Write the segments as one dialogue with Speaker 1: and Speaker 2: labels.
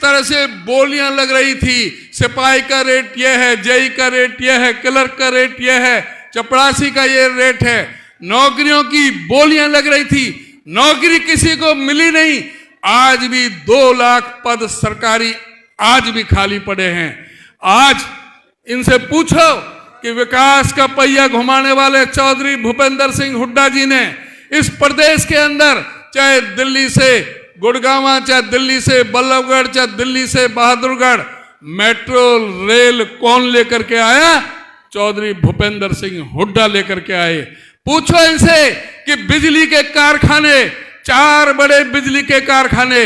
Speaker 1: तरह से बोलियां लग रही थी, सिपाही का रेट यह है, जेई का रेट यह है, क्लर्क का रेट यह है, चपरासी का ये रेट है, नौकरियों की बोलियां लग रही थी, नौकरी किसी को मिली नहीं। आज भी 2 लाख पद सरकारी आज भी खाली पड़े हैं। आज इनसे पूछो कि विकास का पहिया घुमाने वाले चौधरी भूपेंद्र सिंह हुड्डा जी ने इस प्रदेश के अंदर, चाहे दिल्ली से गुड़गांव, चाहे दिल्ली से बल्लभगढ़, चाहे दिल्ली से बहादुरगढ़, मेट्रो रेल कौन लेकर के आया? चौधरी भूपेंद्र सिंह हुड्डा लेकर के आए। पूछो इनसे कि बिजली के कारखाने, 4 बड़े बिजली के कारखाने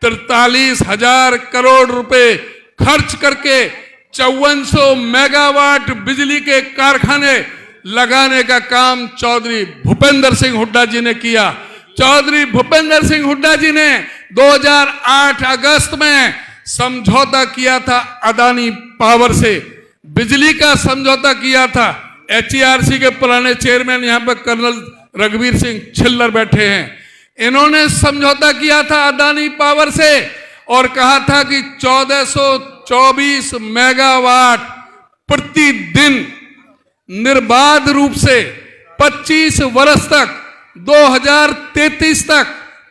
Speaker 1: 43,000 करोड़ रुपए खर्च करके 5400 मेगावाट बिजली के कारखाने लगाने का काम चौधरी भूपेंद्र सिंह हुड्डा जी ने किया। चौधरी भूपेंद्र सिंह हुड्डा जी ने 2008 अगस्त में समझौता किया था अदानी पावर से, बिजली का समझौता किया था। HERC के पुराने चेयरमैन यहां पर कर्नल रघुवीर सिंह छिल्लर बैठे हैं, इन्होंने समझौता किया था अदानी पावर से और कहा था कि 1424 मेगावाट प्रतिदिन निर्बाध रूप से 25 वर्ष तक 2033 तक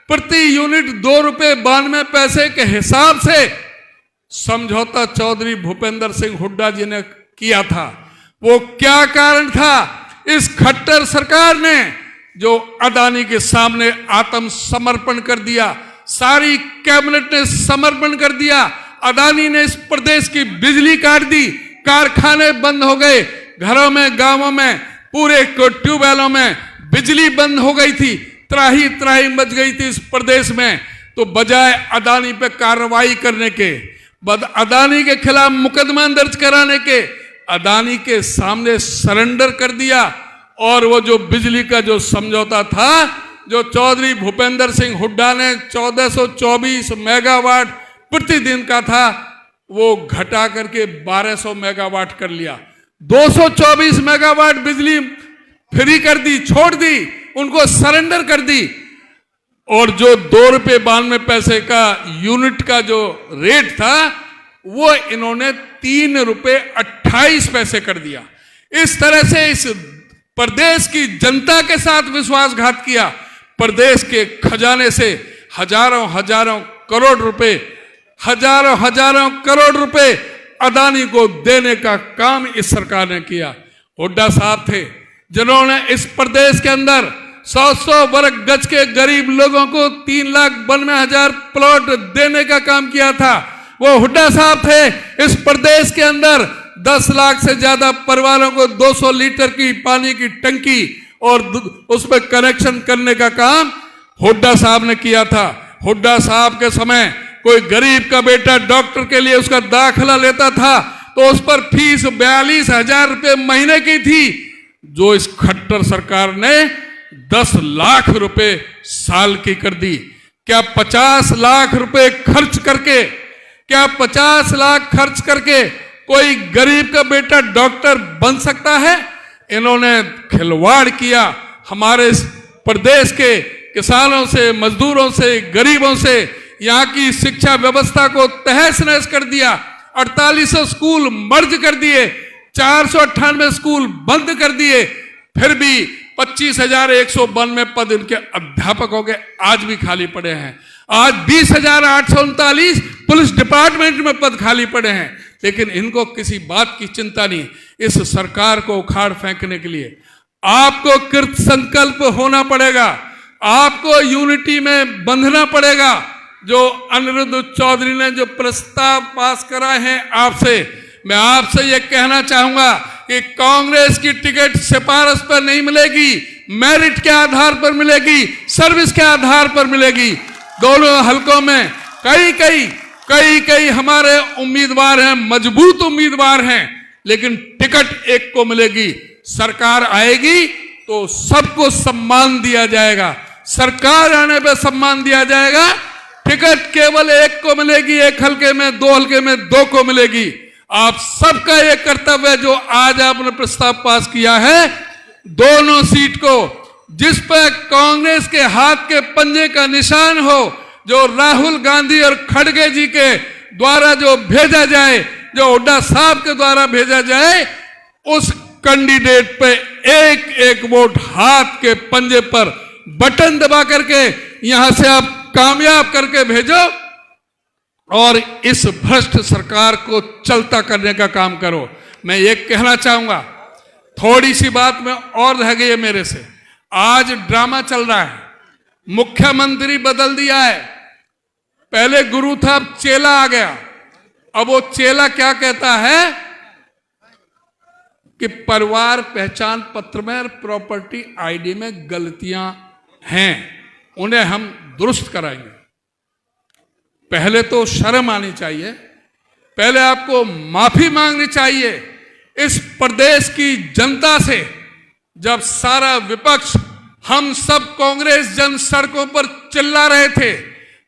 Speaker 1: प्रति यूनिट 2 रुपए 92 पैसे के हिसाब से समझौता चौधरी भूपेंद्र सिंह हुड्डा जी ने किया था। वो क्या कारण था? इस खट्टर सरकार ने जो अदानी के सामने आत्मसमर्पण कर दिया, सारी कैबिनेट ने समर्पण कर दिया। अदानी ने इस प्रदेश की बिजली काट दी, कारखाने बंद हो गए, घरों में, गांवों में, पूरे ट्यूबवेलों में बिजली बंद हो गई थी, त्राही त्राही मच गई थी इस प्रदेश में। तो बजाय अदानी पे कार्रवाई करने के, अदानी के खिलाफ मुकदमा दर्ज कराने के, अदानी के सामने सरेंडर कर दिया। और वो जो बिजली का जो समझौता था, जो चौधरी भूपेंद्र सिंह हुड्डा ने 1424 मेगावाट प्रतिदिन का था, वो घटा करके 1200 मेगावाट कर लिया। 224 मेगावाट बिजली फ्री कर दी, छोड़ दी, उनको सरेंडर कर दी। और जो 2 रुपए 92 पैसे का यूनिट का जो रेट था, वो इन्होंने 3 रुपए 28 पैसे कर दिया। इस तरह से इस प्रदेश की जनता के साथ विश्वासघात किया। प्रदेश के खजाने से हजारों हजारों करोड़ रुपए, हजारों हजारों करोड़ रुपए अदानी को देने का काम इस सरकार ने किया। हुड्डा साहब थे जिन्होंने इस प्रदेश के अंदर 100 वर्ग गज के गरीब लोगों को 3,92,000 प्लॉट देने का काम किया था। वो हुड्डा साहब थे इस प्रदेश के अंदर 10 लाख से ज्यादा परिवारों को 200 लीटर की पानी की टंकी और उसमें कनेक्शन करने का काम हुड्डा साहब ने किया था। हुड्डा साहब के समय कोई गरीब का बेटा डॉक्टर के लिए उसका दाखिला लेता था तो उस पर फीस 42,000 रुपए महीने की थी, जो इस खट्टर सरकार ने 10 लाख रुपए साल की कर दी। क्या 50 लाख रुपए खर्च करके, क्या 50 लाख खर्च करके कोई गरीब का बेटा डॉक्टर बन सकता है? इन्होंने खिलवाड़ किया हमारे प्रदेश के किसानों से, मजदूरों से, गरीबों से। यहाँ की शिक्षा व्यवस्था को तहस नहस कर दिया। 4800 स्कूल मर्ज कर दिए, 498 स्कूल बंद कर दिए। फिर भी 25,192 पद इनके अध्यापकों के आज भी खाली पड़े हैं। आज 20,839 पुलिस डिपार्टमेंट में पद खाली पड़े हैं, लेकिन इनको किसी बात की चिंता नहीं। इस सरकार को उखाड़ फेंकने के लिए आपको कृत संकल्प होना पड़ेगा, आपको यूनिटी में बंधना पड़ेगा। जो अनिरुद्ध चौधरी ने जो प्रस्ताव पास कराए हैं आपसे, मैं आपसे यह कहना चाहूंगा कि कांग्रेस की टिकट सिफारिश पर नहीं मिलेगी, मेरिट के आधार पर मिलेगी, सर्विस के आधार पर मिलेगी। दोनों हलकों में कई हमारे उम्मीदवार हैं, मजबूत उम्मीदवार हैं, लेकिन टिकट एक को मिलेगी। सरकार आएगी तो सबको सम्मान दिया जाएगा, सरकार आने पे सम्मान दिया जाएगा। टिकट केवल एक को मिलेगी, एक हल्के में, 2 हल्के में 2 को मिलेगी। आप सबका ये कर्तव्य है जो आज आपने प्रस्ताव पास किया है, दोनों सीट को जिस पर कांग्रेस के हाथ के पंजे का निशान हो, जो राहुल गांधी और खड़गे जी के द्वारा जो भेजा जाए, जो हुड्डा साहब के द्वारा भेजा जाए, उस कैंडिडेट पे एक एक वोट हाथ के पंजे पर बटन दबा करके यहां से आप कामयाब करके भेजो और इस भ्रष्ट सरकार को चलता करने का काम करो। मैं ये कहना चाहूंगा, थोड़ी सी बात में और रह गई है मेरे से। आज ड्रामा चल रहा है, मुख्यमंत्री बदल दिया है, पहले गुरु था अब चेला आ गया। अब वो चेला क्या कहता है कि परिवार पहचान पत्र में और प्रॉपर्टी आईडी में गलतियां हैं, उन्हें हम दुरुस्त कराएंगे। पहले तो शर्म आनी चाहिए, पहले आपको माफी मांगनी चाहिए इस प्रदेश की जनता से। जब सारा विपक्ष, हम सब कांग्रेस जन सड़कों पर चिल्ला रहे थे,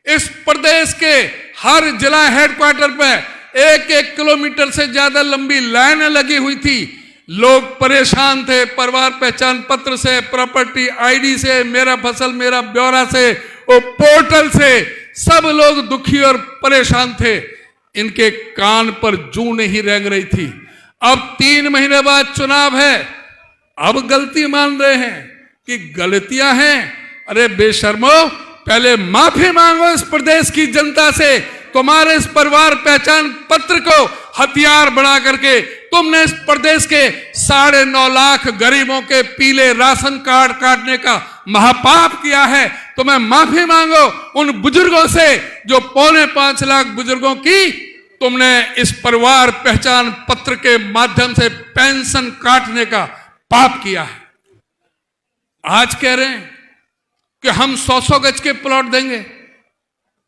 Speaker 1: इस प्रदेश के हर जिला हेडक्वार्टर पे 1-1 किलोमीटर से ज्यादा लंबी लाइनें लगी हुई थी, लोग परेशान थे परिवार पहचान पत्र से, प्रॉपर्टी आईडी से, मेरा फसल मेरा ब्यौरा से, वो पोर्टल से, सब लोग दुखी और परेशान थे। इनके कान पर जूं नहीं रेंग रही थी। अब 3 महीने बाद चुनाव है, अब गलती मान रहे हैं कि गलतियां हैं। अरे बेशर्मो, पहले माफी मांगो इस प्रदेश की जनता से। तुम्हारे इस परिवार पहचान पत्र को हथियार बना करके तुमने इस प्रदेश के 9.5 लाख गरीबों के पीले राशन कार्ड काटने का महापाप किया है। तुम्हें माफी मांगो उन बुजुर्गों से जो 4.25 लाख बुजुर्गों की तुमने इस परिवार पहचान पत्र के माध्यम से पेंशन काटने का पाप किया है। आज कह रहे हैं कि हम 100-100 गज के प्लॉट देंगे।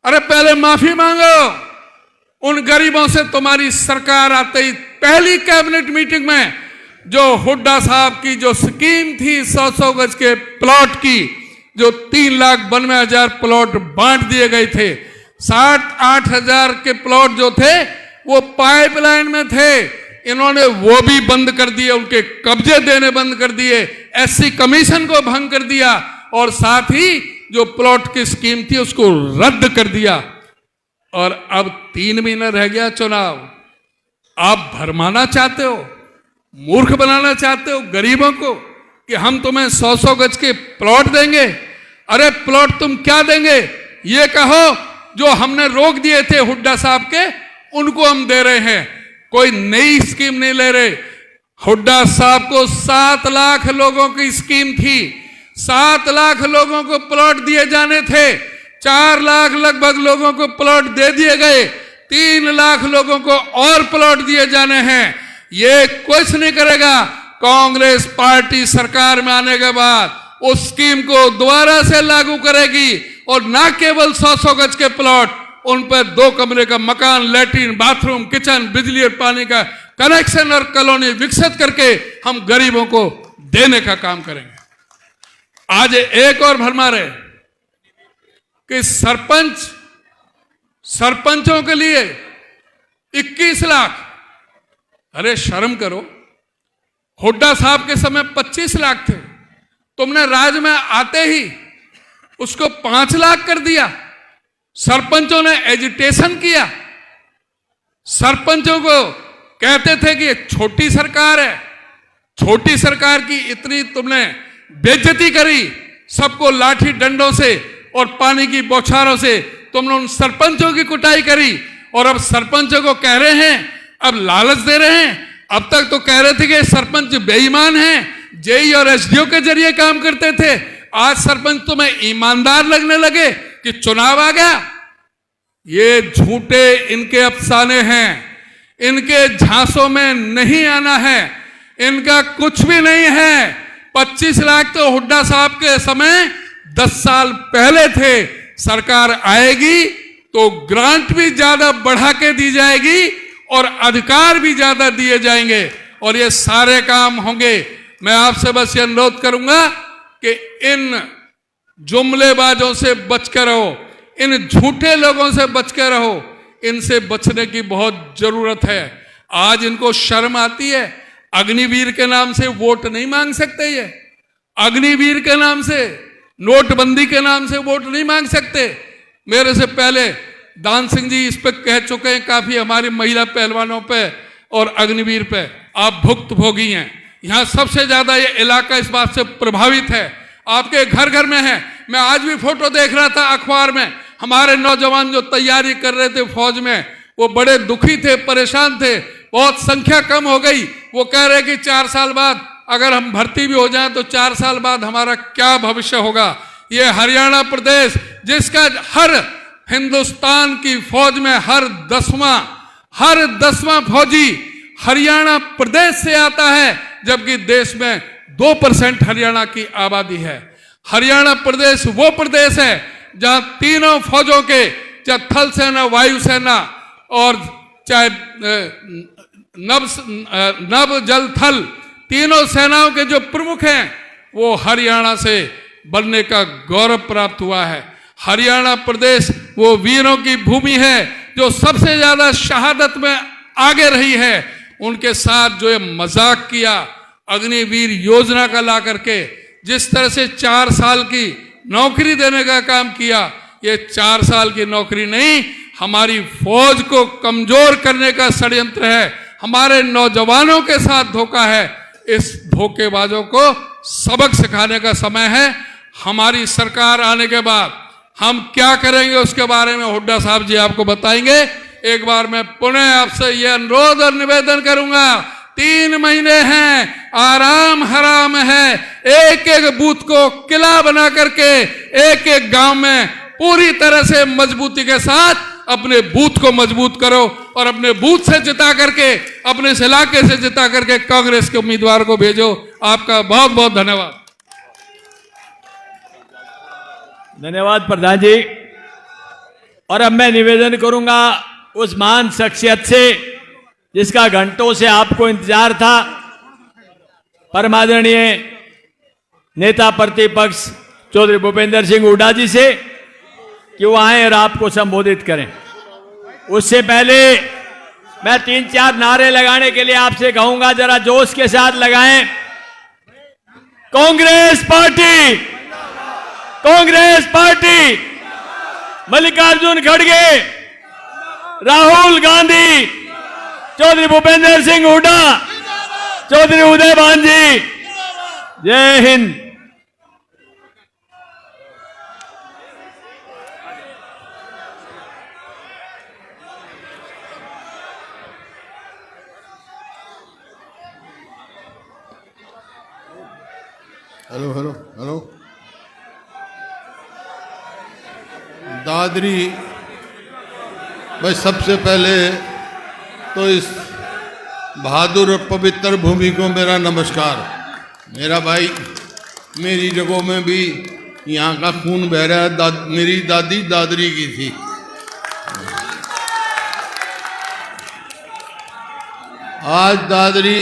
Speaker 1: अरे पहले माफी मांगो उन गरीबों से। तुम्हारी सरकार आते ही पहली कैबिनेट मीटिंग में जो हुड्डा साहब की जो स्कीम थी 100-100 गज के प्लॉट की, जो 3,92,000 प्लॉट बांट दिए गए थे, 68,000 के प्लॉट जो थे वो पाइपलाइन में थे, इन्होंने वो भी बंद कर दिए, उनके कब्जे देने बंद कर दिए, एससी कमीशन को भंग कर दिया और साथ ही जो प्लॉट की स्कीम थी उसको रद्द कर दिया। और अब 3 महीना रह गया चुनाव। आप भरमाना चाहते हो, मूर्ख बनाना चाहते हो गरीबों को कि हम तुम्हें 100-100 गज के प्लॉट देंगे। अरे प्लॉट तुम क्या देंगे, ये कहो जो हमने रोक दिए थे हुड्डा साहब के, उनको हम दे रहे हैं। कोई नई स्कीम नहीं ले रहे। हुड्डा साहब को 7 लाख लोगों की स्कीम थी, 7 लाख लोगों को प्लॉट दिए जाने थे, 4 लाख लगभग लोगों को प्लॉट दे दिए गए, 3 लाख लोगों को और प्लॉट दिए जाने हैं। ये कुछ नहीं करेगा। कांग्रेस पार्टी सरकार में आने के बाद उस स्कीम को दोबारा से लागू करेगी और ना केवल 100-100 गज के प्लॉट, उन पर 2 कमरे का मकान, लैट्रिन, बाथरूम, किचन, बिजली और पानी का कनेक्शन और कॉलोनी विकसित करके हम गरीबों को देने का काम करेंगे। आज एक और भरमा रहे कि सरपंचों के लिए 21 लाख। अरे शर्म करो, हुड्डा साहब के समय 25 लाख थे, तुमने राज में आते ही उसको 5 लाख कर दिया। सरपंचों ने एजिटेशन किया, सरपंचों को कहते थे कि छोटी सरकार है, छोटी सरकार की इतनी तुमने बेइज्जती करी, सबको लाठी डंडों से और पानी की बौछारों से तुमने उन सरपंचों की कुटाई करी। और अब सरपंचों को कह रहे हैं, अब लालच दे रहे हैं। अब तक तो कह रहे थे कि सरपंच बेईमान हैं, जेई और एसडीओ के जरिए काम करते थे। आज सरपंच तुम्हें ईमानदार लगने लगे कि चुनाव आ गया। ये झूठे इनके अफसाने हैं, इनके झांसों में नहीं आना है, इनका कुछ भी नहीं है। 25 लाख तो हुड्डा साहब के समय 10 साल पहले थे। सरकार आएगी तो ग्रांट भी ज्यादा बढ़ा के दी जाएगी और अधिकार भी ज्यादा दिए जाएंगे और ये सारे काम होंगे। मैं आपसे बस ये अनुरोध करूंगा कि इन जुमलेबाजों से बचकर रहो, इन झूठे लोगों से बचकर रहो, इनसे बचने की बहुत जरूरत है। आज इनको शर्म आती है, अग्निवीर के नाम से वोट नहीं मांग सकते। ये अग्निवीर के नाम से, नोटबंदी के नाम से वोट नहीं मांग सकते। मेरे से पहले दान सिंह जी इस पे कह चुके हैं काफी, हमारी महिला पहलवानों पे और अग्निवीर पे। आप भुक्तभोगी हैं। यहाँ सबसे ज्यादा ये इलाका इस बात से प्रभावित है, आपके घर घर में है। मैं आज भी फोटो देख रहा था अखबार में, हमारे नौजवान जो तैयारी कर रहे थे फौज में, वो बड़े दुखी थे, परेशान थे, बहुत संख्या कम हो गई। वो कह रहे कि 4 साल बाद अगर हम भर्ती भी हो जाएं तो 4 साल बाद हमारा क्या भविष्य होगा। ये हरियाणा प्रदेश, जिसका हर हिंदुस्तान की फौज में हर 10वां फौजी हरियाणा प्रदेश से आता है, जबकि देश में 2% हरियाणा की आबादी है। हरियाणा प्रदेश वो प्रदेश है जहां तीनों फौजों के, चाहे थल सेना, वायुसेना और चाहे नभ जल थल, तीनों सेनाओं के जो प्रमुख हैं वो हरियाणा से बनने का गौरव प्राप्त हुआ है। हरियाणा प्रदेश वो वीरों की भूमि है जो सबसे ज्यादा शहादत में आगे रही है। उनके साथ जो ये मजाक किया अग्निवीर योजना का ला करके, जिस तरह से 4 साल की नौकरी देने का काम किया, ये 4 साल की नौकरी नहीं, हमारी फौज को कमजोर करने का षड्यंत्र है, हमारे नौजवानों के साथ धोखा है। इस धोखेबाजों को सबक सिखाने का समय है। हमारी सरकार आने के बाद हम क्या करेंगे उसके बारे में हुड्डा साहब जी आपको बताएंगे। एक बार मैं पुनः आपसे यह अनुरोध और निवेदन करूंगा, 3 महीने हैं, आराम हराम है, एक एक बूथ को किला बना करके एक एक गांव में पूरी तरह से मजबूती के साथ अपने बूथ को मजबूत करो और अपने बूथ से जिता करके, अपने इस इलाके से जिता करके कांग्रेस के उम्मीदवार को भेजो। आपका बहुत बहुत धन्यवाद।
Speaker 2: धन्यवाद प्रधान जी। और अब मैं निवेदन करूंगा उस महान शख्सियत से जिसका घंटों से आपको इंतजार था, परमादरणीय नेता प्रतिपक्ष चौधरी भूपेंद्र सिंह हुड्डा जी से, कि वो आए और आपको संबोधित करें। उससे पहले मैं 3-4 नारे लगाने के लिए आपसे कहूंगा, जरा जोश के साथ लगाएं। कांग्रेस पार्टी, कांग्रेस पार्टी, मल्लिकार्जुन खड़गे, राहुल गांधी, चौधरी भूपेंद्र सिंह हुड्डा, चौधरी उदयभान जी, जय Hind.
Speaker 3: Hello hello hello. Dadri भाई, सबसे पहले तो इस बहादुर और पवित्र भूमि को मेरा नमस्कार। मेरा भाई, मेरी जगहों में भी यहाँ का खून बह रहा है। मेरी दादी दादरी की थी। आज दादरी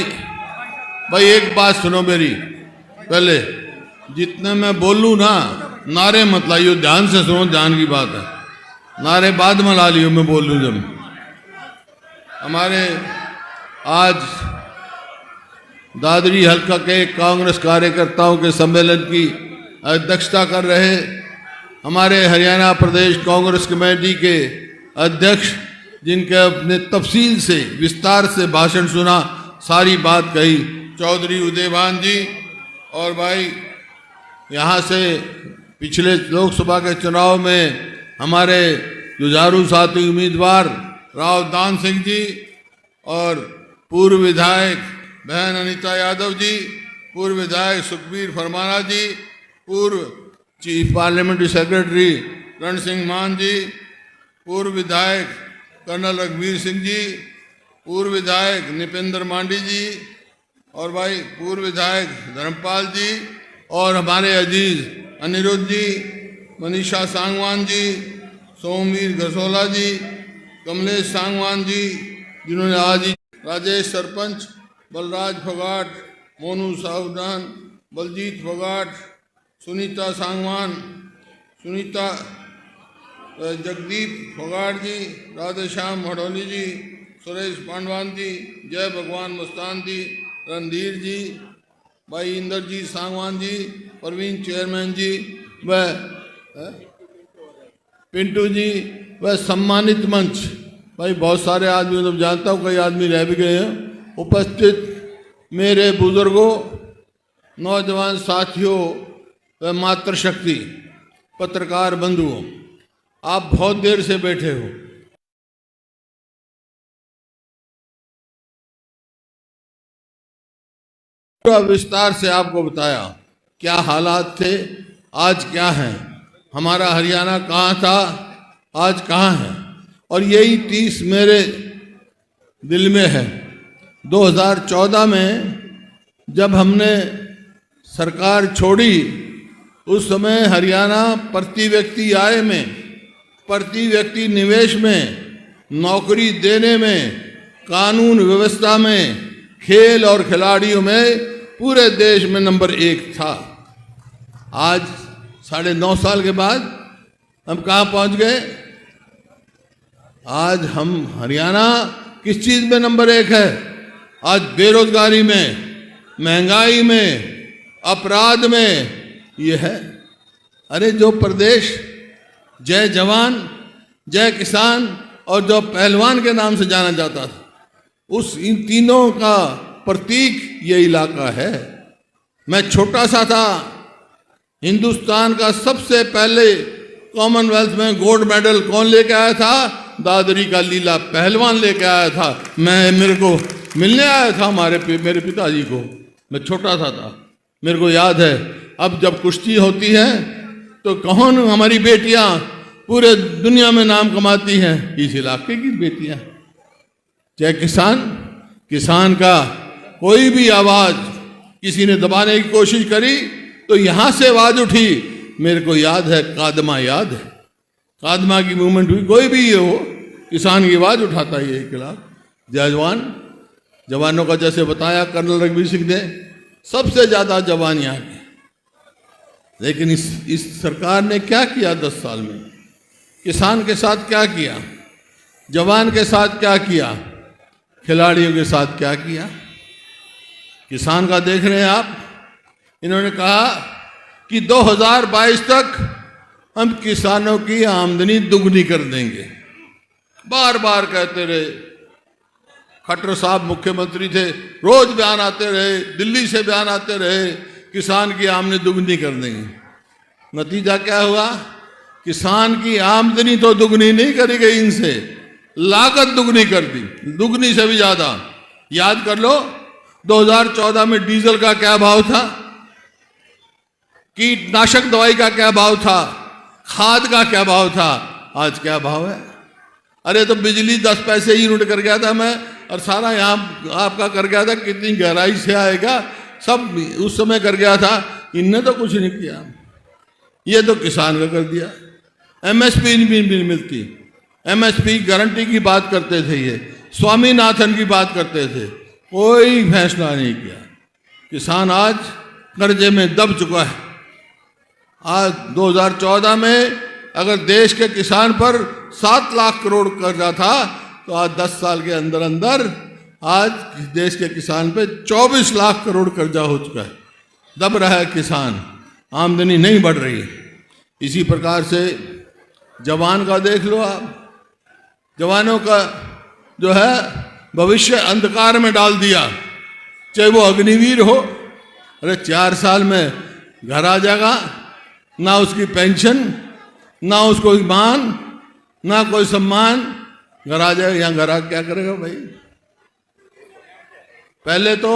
Speaker 3: भाई, एक बात सुनो मेरी, पहले जितने मैं बोलूँ ना, नारे मत लाइयो, ध्यान से सुनो, ध्यान की बात है। नारे बाद में ला लियो, मैं बोल लूँ जब। हमारे आज दादरी हल्का के कांग्रेस कार्यकर्ताओं के सम्मेलन की अध्यक्षता कर रहे हमारे हरियाणा प्रदेश कांग्रेस कमेटी के अध्यक्ष, जिनके अपने तफसील से विस्तार से भाषण सुना, सारी बात कही, चौधरी उदयभान जी। और भाई, यहाँ से पिछले लोकसभा के चुनाव में हमारे जुझारू साथी उम्मीदवार राव दान सिंह जी और पूर्व विधायक बहन अनीता यादव जी, पूर्व विधायक सुखबीर फरमाना जी, पूर्व चीफ पार्लियामेंट्री सेक्रेटरी रण सिंह मान जी, पूर्व विधायक कर्नल रघुवीर सिंह जी, पूर्व विधायक निपेंद्र मांडी जी, और भाई पूर्व विधायक धर्मपाल जी, और हमारे अजीज अनिरुद्ध जी, मनीषा सांगवान जी, सोमवीर घसोला जी, कमलेश सांगवान जी, जिन्होंने आज ही, राजेश सरपंच, बलराज फोगाट, मोनू साहूदान, बलजीत फोगाट, सुनीता सांगवान, सुनीता जगदीप फोगाट जी, राधेश्याम भड़ोली जी, सुरेश पांडवान जी, जय भगवान मस्तान जी, रणधीर जी, भाई इंद्रजीत सांगवान जी, प्रवीण चेयरमैन जी, व पिंटू जी, वह सम्मानित मंच, भाई बहुत सारे आदमी तो जानता हूँ, कई आदमी रह भी गए हैं, उपस्थित मेरे बुजुर्गों, नौजवान साथियों व मातृशक्ति पत्रकार बंधुओं, आप बहुत देर से बैठे हो। पूरा विस्तार से आपको बताया क्या हालात थे, आज क्या हैं, हमारा हरियाणा कहाँ था, आज कहाँ है। और यही 30 मेरे दिल में है। 2014 में जब हमने सरकार छोड़ी, उस समय हरियाणा प्रति व्यक्ति आय में, प्रति व्यक्ति निवेश में, नौकरी देने में, कानून व्यवस्था में, खेल और खिलाड़ियों में पूरे देश में नंबर 1 था। आज 9.5 साल के बाद हम कहाँ पहुँच गए? आज हम हरियाणा किस चीज़ में नंबर 1 है? आज बेरोजगारी में, महंगाई में, अपराध में ये है। अरे जो प्रदेश जय जवान, जय किसान और जो पहलवान के नाम से जाना जाता था, उस इन तीनों का प्रतीक ये इलाका है। मैं छोटा सा था, हिंदुस्तान का सबसे पहले कॉमनवेल्थ में गोल्ड मेडल कौन लेके आया था? दादरी का लीला पहलवान लेके आया था। मेरे को मिलने आया था मेरे पिताजी को। मैं छोटा सा था, मेरे को याद है। अब जब कुश्ती होती है तो कौन हमारी बेटियां पूरे दुनिया में नाम कमाती हैं? इस इलाके की बेटियां। चाहे किसान का कोई भी आवाज किसी ने दबाने की कोशिश करी तो यहां से आवाज उठी। मेरे को याद है, कादमा याद है, कादमा की मूवमेंट हुई। कोई भी ये हो, किसान की आवाज उठाता है ये खिलाफ। जवानों का जैसे बताया कर्नल रघुवीर सिंह ने, सबसे ज्यादा जवान यहाँ के। लेकिन इस सरकार ने क्या किया 10 साल में? किसान के साथ क्या किया, जवान के साथ क्या किया, खिलाड़ियों के साथ क्या किया? किसान का देख रहे हैं आप। इन्होंने कहा कि 2022 तक हम किसानों की आमदनी दुगनी कर देंगे। बार बार कहते रहे। खट्टर साहब मुख्यमंत्री थे, रोज बयान आते रहे, दिल्ली से बयान आते रहे, किसान की आमदनी दुगनी कर देंगे। नतीजा क्या हुआ? किसान की आमदनी तो दुगनी नहीं करी गई, इनसे लागत दुगनी कर दी, दुगनी से भी ज्यादा। याद कर लो 2014 में डीजल का क्या भाव था, कीटनाशक दवाई का क्या भाव था, खाद का क्या भाव था, आज क्या भाव है? अरे तो बिजली 10 पैसे यूनिट कर गया था मैं, और सारा यहाँ आपका कर गया था, कितनी गहराई से आएगा सब उस समय कर गया था। इनने तो कुछ नहीं किया, ये तो किसान का कर दिया। एमएसपी नहीं मिलती, एमएसपी गारंटी की बात करते थे, ये स्वामीनाथन की बात करते थे, कोई फैसला नहीं किया। किसान आज कर्जे में दब चुका है। आज 2014 में अगर देश के किसान पर 7 लाख करोड़ कर्जा था, तो आज 10 साल के अंदर अंदर आज देश के किसान पे 24 लाख करोड़ कर्जा हो चुका है। दब रहा है किसान, आमदनी नहीं बढ़ रही है। इसी प्रकार से जवान का देख लो आप, जवानों का जो है भविष्य अंधकार में डाल दिया। चाहे वो अग्निवीर हो, अरे 4 साल में घर आ जाएगा, ना उसकी पेंशन, ना उसको मान, ना कोई सम्मान, घर आ जाएगा। यहाँ घर आ क्या करेगा भाई? पहले तो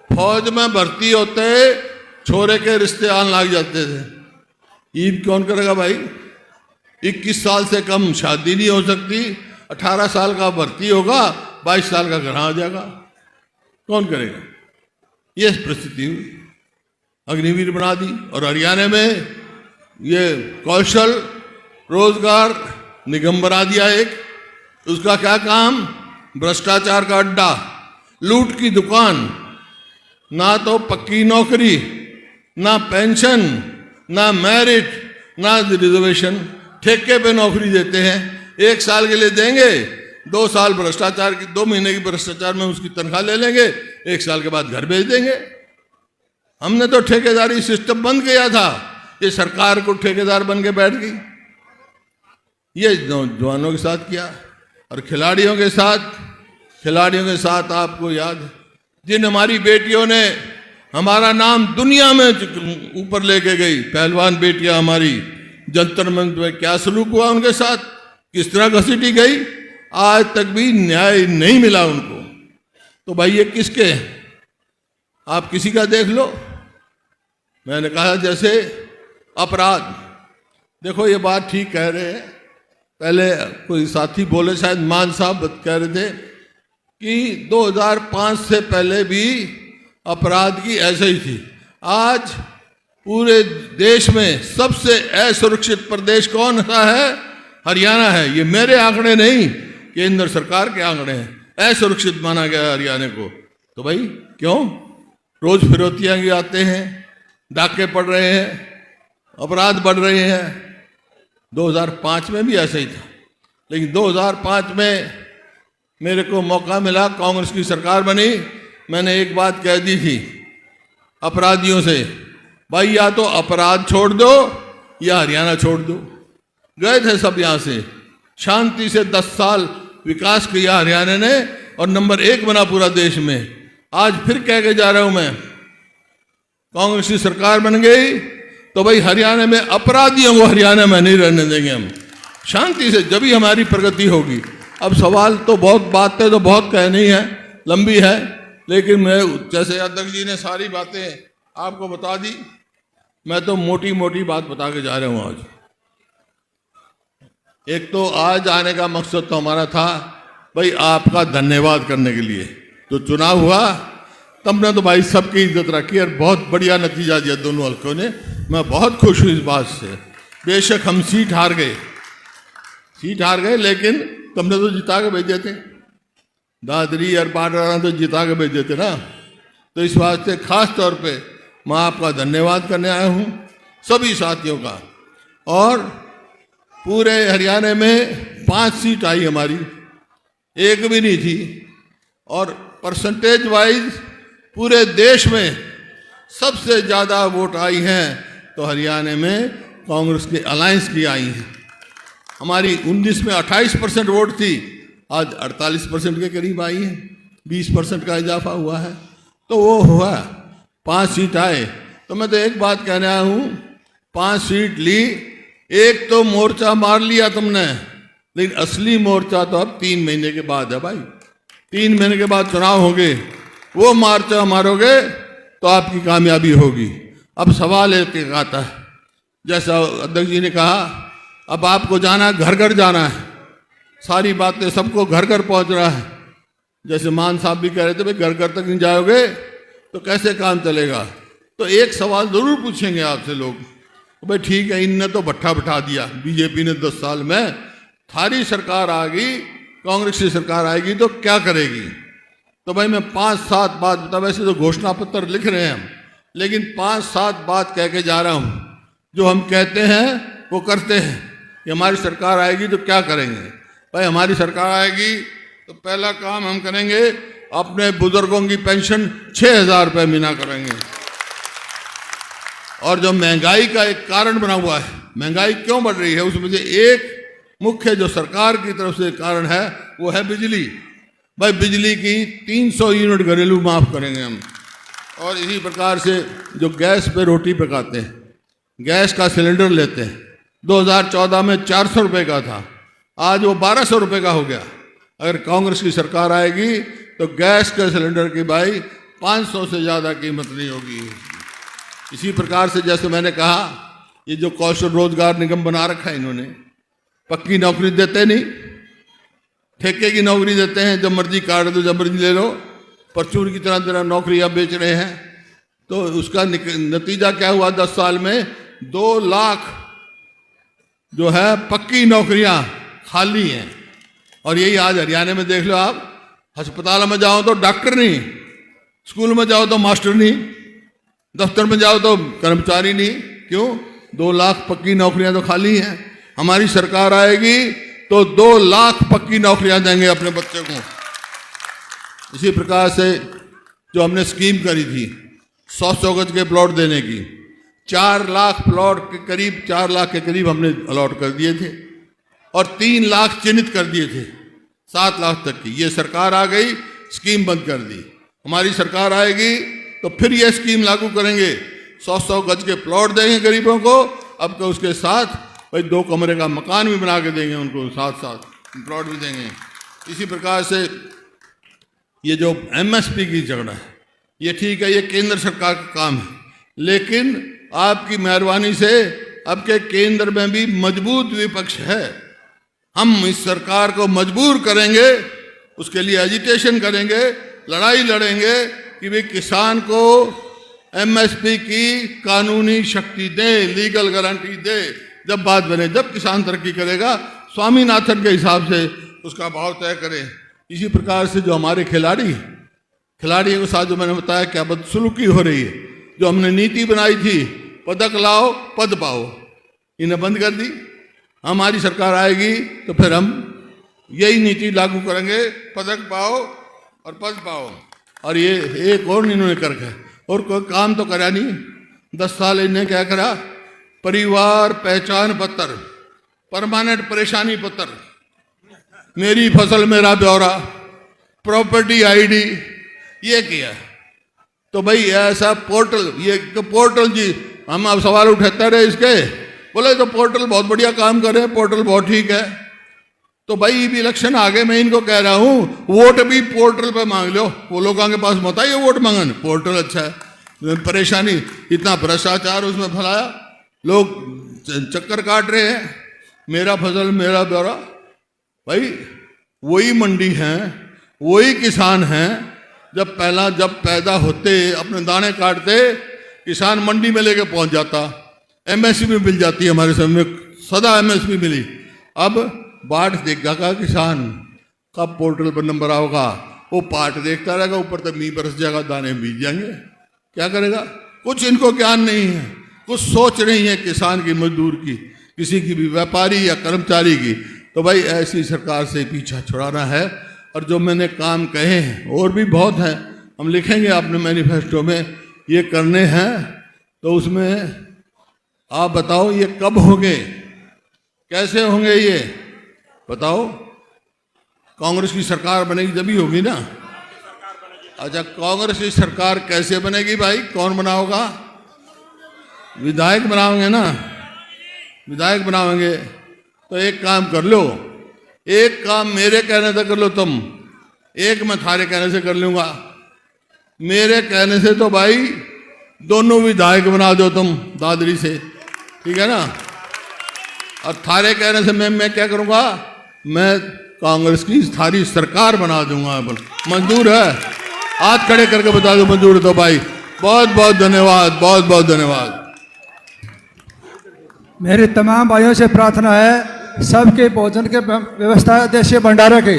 Speaker 3: फौज में भर्ती होते छोरे के रिश्ते आने लग जाते थे। ईद कौन करेगा भाई? 21 साल से कम शादी नहीं हो सकती, 18 साल का भर्ती होगा, 22 साल का घर आ जाएगा, कौन करेगा? ये परिस्थिति हुई, अग्निवीर बना दी। और हरियाणा में ये कौशल रोजगार निगम बना दिया एक। उसका क्या काम? भ्रष्टाचार का अड्डा, लूट की दुकान। ना तो पक्की नौकरी, ना पेंशन, ना मेरिट, ना रिजर्वेशन, ठेके पे नौकरी देते हैं। 1 साल के लिए देंगे, 2 साल भ्रष्टाचार की, 2 महीने की भ्रष्टाचार में उसकी तनख्वाह ले लेंगे, 1 साल के बाद घर भेज देंगे। हमने तो ठेकेदारी सिस्टम बंद किया था, ये सरकार को ठेकेदार बन के बैठ गई। ये नौजवानों के साथ किया। और खिलाड़ियों के साथ आपको याद है जिन हमारी बेटियों ने हमारा नाम दुनिया में ऊपर लेके गई, पहलवान बेटियां हमारी, जंतर मंतर में क्या सलूक हुआ उनके साथ, किस तरह घसीटी गई, आज तक भी न्याय नहीं मिला उनको। तो भाई ये किसके हैं? आप किसी का देख लो। मैंने कहा जैसे अपराध, देखो ये बात ठीक कह रहे हैं, पहले कोई साथी बोले, शायद मान साहब कह रहे थे कि 2005 से पहले भी अपराध की ऐसे ही थी। आज पूरे देश में सबसे असुरक्षित प्रदेश कौन सा है? हरियाणा है। ये मेरे आंकड़े नहीं, केंद्र सरकार के आंकड़े हैं। असुरक्षित माना गया हरियाणा को। तो भाई क्यों? रोज फिरौतियां भी आते हैं, डाके पड़ रहे हैं, अपराध बढ़ रहे हैं। 2005 में भी ऐसा ही था, लेकिन 2005 में मेरे को मौका मिला, कांग्रेस की सरकार बनी, मैंने एक बात कह दी थी अपराधियों से, भाई या तो अपराध छोड़ दो या हरियाणा छोड़ दो। गए थे सब यहाँ से, शांति से 10 साल विकास किया हरियाणा ने और नंबर 1 बना पूरा देश में। आज फिर कह के जा रहा हूं मैं, कांग्रेस की सरकार बन गई तो भाई हरियाणा में अपराधियों को हरियाणा में नहीं रहने देंगे हम, शांति से, जब ही हमारी प्रगति होगी। अब सवाल तो बहुत, बातें तो बहुत कहनी है, लंबी है, लेकिन मैं जैसे अध्यक्ष जी ने सारी बातें आपको बता दी, मैं तो मोटी मोटी बात बता के जा रहा हूं आज। एक तो आज आने का मकसद तो हमारा था भाई आपका धन्यवाद करने के लिए। तो चुनाव हुआ तब ने तो भाई सबकी इज्जत रखी और बहुत बढ़िया नतीजा दिया दोनों हल्कों ने। मैं बहुत खुश हूँ इस बात से। बेशक हम सीट हार गए, लेकिन तुमने तो जिता के भेजे थे, दादरी और पाटरा तो जिता के भेजे थे ना। तो इस बात से खास तौर पे मैं आपका धन्यवाद करने आया हूँ, सभी साथियों का। और पूरे हरियाणा में 5 सीट आई हमारी, एक भी नहीं थी। और परसेंटेज वाइज पूरे देश में सबसे ज़्यादा वोट आई हैं तो हरियाणा में कांग्रेस के अलायंस की आई हैं। हमारी 19 में 28% वोट थी, आज 48% के करीब आई है, 20% का इजाफा हुआ है। तो वो हुआ, 5 सीट आए। तो मैं तो एक बात कहने आया हूँ, 5 सीट ली, एक तो मोर्चा मार लिया तुमने, लेकिन असली मोर्चा तो अब 3 महीने के बाद है भाई। 3 महीने के बाद चुनाव होंगे, वो मोर्चा मारोगे तो आपकी कामयाबी होगी। अब सवाल एक आता है, जैसा अध्यक्ष जी ने कहा, अब आपको जाना, घर घर जाना है, सारी बातें सबको घर घर पहुंच रहा है। जैसे मान साहब भी कह रहे थे भाई घर घर तक नहीं जाओगे तो कैसे काम चलेगा। तो एक सवाल जरूर पूछेंगे आपसे लोग, तो भाई ठीक है, इनने तो भट्ठा बिठा दिया बीजेपी ने 10 साल में, थारी सरकार आ गई, कांग्रेस की सरकार आएगी तो क्या करेगी। तो भाई मैं 5-7 बात बता, वैसे तो घोषणा पत्र लिख रहे हैं हम, लेकिन 5-7 बात कह के जा रहा हूं। जो हम कहते हैं वो करते हैं कि हमारी सरकार आएगी तो क्या करेंगे। भाई हमारी सरकार आएगी तो पहला काम हम करेंगे, अपने बुजुर्गों की पेंशन 6,000 रुपये महीना करेंगे। और जो महंगाई का एक कारण बना हुआ है, महंगाई क्यों बढ़ रही है, उसमें से एक मुख्य जो सरकार की तरफ से कारण है वो है बिजली। भाई बिजली की 300 यूनिट घरेलू माफ करेंगे हम। और इसी प्रकार से जो गैस पे रोटी पकाते हैं, गैस का सिलेंडर लेते हैं, 2014 में 400 रुपये का था, आज वो 1200 रुपये का हो गया। अगर कांग्रेस की सरकार आएगी तो गैस के सिलेंडर की भाई 500 से ज़्यादा कीमत नहीं होगी। इसी प्रकार से जैसे मैंने कहा, ये जो कौशल रोजगार निगम बना रखा है इन्होंने, पक्की नौकरी देते नहीं, ठेके की नौकरी देते हैं, जब मर्जी काट दो, जब मर्जी ले लो, परचून की तरह नौकरियां बेच रहे हैं। तो उसका नतीजा क्या हुआ, 10 साल में 2 लाख जो है पक्की नौकरियां खाली हैं। और यही आज हरियाणा में देख लो आप, अस्पताल में जाओ तो डॉक्टर नहीं, स्कूल में जाओ तो मास्टर नहीं, दफ्तर में जाओ तो कर्मचारी नहीं। क्यों? 2 लाख पक्की नौकरियां तो खाली हैं। हमारी सरकार आएगी तो 2 लाख पक्की नौकरियां देंगे अपने बच्चे को। इसी प्रकार से जो हमने स्कीम करी थी 100 गज के प्लॉट देने की, 4 लाख प्लॉट के करीब, 4 लाख के करीब हमने अलॉट कर दिए थे। और 3 लाख चिन्हित कर दिए थे 7 लाख तक की। ये सरकार आ गई, स्कीम बंद कर दी। हमारी सरकार आएगी तो फिर ये स्कीम लागू करेंगे, 100-100 गज के प्लॉट देंगे गरीबों को, अब तो उसके साथ भाई 2 कमरे का मकान भी बना के देंगे उनको, साथ प्लॉट भी देंगे। इसी प्रकार से ये जो MSP की झगड़ा है, ये ठीक है, ये केंद्र सरकार का काम है, लेकिन आपकी मेहरबानी से अब के केंद्र में भी मजबूत विपक्ष है। हम इस सरकार को मजबूर करेंगे, उसके लिए एजिटेशन करेंगे, लड़ाई लड़ेंगे कि भाई किसान को MSP की कानूनी शक्ति दे, लीगल गारंटी दे। जब बात बने, जब किसान तरक्की करेगा, स्वामीनाथन के हिसाब से उसका भाव तय करे। इसी प्रकार से जो हमारे खिलाड़ियों के साथ जो मैंने बताया क्या बदसलूकी हो रही है, जो हमने नीति बनाई थी पदक लाओ पद पाओ, इन्हें बंद कर दी। हमारी सरकार आएगी तो फिर हम यही नीति लागू करेंगे, पदक पाओ और पद पाओ। और ये एक और इन्होंने कर रखा है, और कोई काम तो करा नहीं। 10 साल इन्हें क्या करा, परिवार पहचान पत्र, परमानेंट परेशानी पत्र, मेरी फसल मेरा ब्यौरा, प्रॉपर्टी ID, ये किया। तो भाई ऐसा पोर्टल, ये तो पोर्टल जी, हम अब सवाल उठाते रहे इसके, बोले तो पोर्टल बहुत बढ़िया काम कर रहे हैं, पोर्टल बहुत ठीक है। तो भाई भी इलेक्शन आगे, मैं इनको कह रहा हूँ वोट भी पोर्टल पे मांग लो, वो लोगों के पास मत आइए वोट मांगन, पोर्टल अच्छा है। परेशानी, इतना भ्रष्टाचार उसमें फैलाया, लोग चक्कर काट रहे हैं, मेरा फसल मेरा ब्यौरा। भाई वही मंडी हैं, वही किसान हैं, जब पैदा होते अपने दाने काटते, किसान मंडी में लेके पहुंच जाता, MSP मिल जाती है, हमारे समय सदा MSP मिली। अब बाट देखेगा का किसान, कब पोर्टल पर नंबर आओगा, वो पाट देखता रहेगा, ऊपर तक मींह बरस जाएगा, दाने बीज जाएंगे, क्या करेगा? कुछ इनको ज्ञान नहीं है, कुछ सोच नहीं है किसान की, मजदूर की, किसी की भी, व्यापारी या कर्मचारी की। तो भाई ऐसी सरकार से पीछा छुड़ाना है। और जो मैंने काम कहे हैं और भी बहुत हैं, हम लिखेंगे अपने मैनिफेस्टो में, ये करने हैं। तो उसमें आप बताओ ये कब होंगे, कैसे होंगे, ये बताओ। कांग्रेस की सरकार बनेगी जब ही होगी ना। अच्छा, कांग्रेस की सरकार कैसे बनेगी भाई, कौन बनाओगा? विधायक बनाओगे ना, विधायक बनाओगे तो एक काम कर लो, एक काम मेरे कहने से कर लो तुम, एक मैं थारे कहने से कर लूंगा। मेरे कहने से तो भाई दोनों विधायक बना दो तुम दादरी से, ठीक है ना। और थारे कहने से मैं क्या करूंगा, मैं कांग्रेस की थारी सरकार बना दूंगा। मंजूर है? हाथ खड़े करके बता दो मंजूर है तो भाई। बहुत बहुत धन्यवाद, बहुत बहुत धन्यवाद।
Speaker 4: मेरे तमाम भाइयों से प्रार्थना है, सबके भोजन के व्यवस्था देशीय भंडारे की।